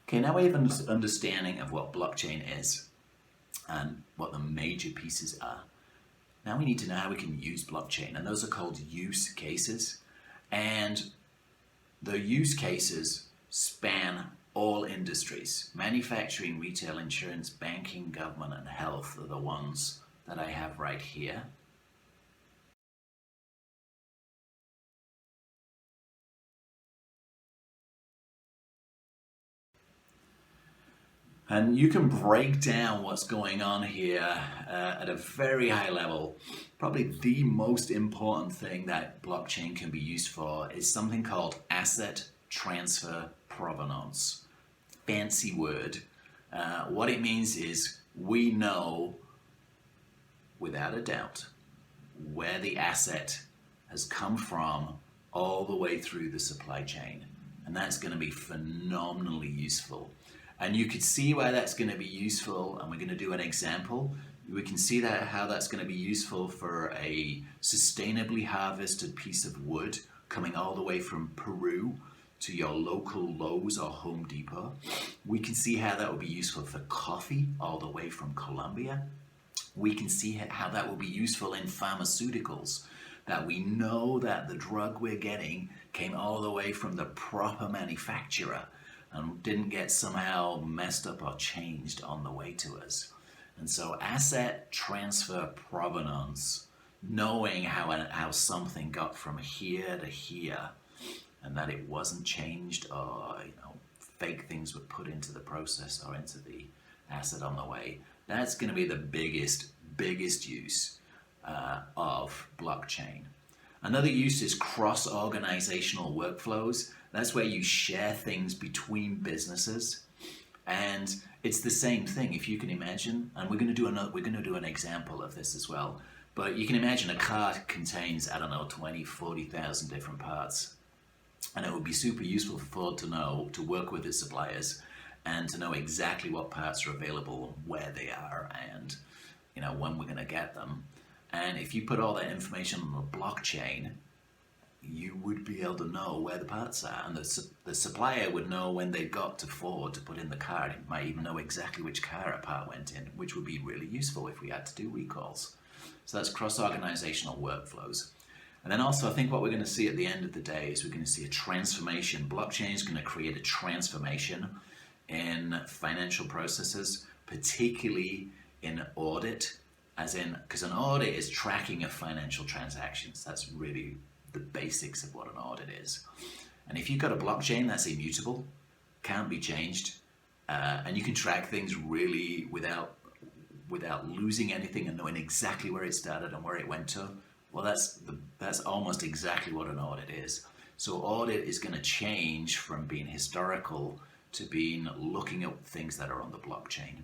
Okay, now we have an understanding of what blockchain is and what the major pieces are. Now we need to know how we can use blockchain, and those are called use cases. And the use cases span all industries. Manufacturing, retail, insurance, banking, government, and health are the ones that I have right here. And you can break down what's going on here at a very high level. Probably the most important thing that blockchain can be used for is something called asset transfer provenance. Fancy word. What it means is we know without a doubt where the asset has come from all the way through the supply chain. And that's going to be phenomenally useful. And you could see why that's going to be useful, and we're going to do an example. We can see that how that's going to be useful for a sustainably harvested piece of wood coming all the way from Peru to your local Lowe's or Home Depot. We can see how that will be useful for coffee all the way from Colombia. We can see how that will be useful in pharmaceuticals, that we know that the drug we're getting came all the way from the proper manufacturer and didn't get somehow messed up or changed on the way to us. And so asset transfer provenance, knowing how something got from here to here and that it wasn't changed or fake things were put into the process or into the asset on the way, that's going to be the biggest use of blockchain. Another use is cross-organizational workflows. That's where you share things between businesses, and it's the same thing. If you can imagine, and we're going to do an example of this as well. But you can imagine a car contains 20,000-40,000 different parts, and it would be super useful for Ford to work with its suppliers and to know exactly what parts are available, where they are, and when we're going to get them. And if you put all that information on the blockchain, you would be able to know where the parts are, and the supplier would know when they got to Ford to put in the car, and it might even know exactly which car a part went in, which would be really useful if we had to do recalls. So that's cross-organizational workflows. And then also I think what we're going to see at the end of the day is we're going to see a transformation. Blockchain is going to create a transformation in financial processes, particularly in audit, because an audit is tracking of financial transactions. That's really the basics of what an audit is. And if you've got a blockchain that's immutable, can't be changed, and you can track things really without losing anything and knowing exactly where it started and where it went to, well, that's almost exactly what an audit is. So audit is going to change from being historical to being looking at things that are on the blockchain.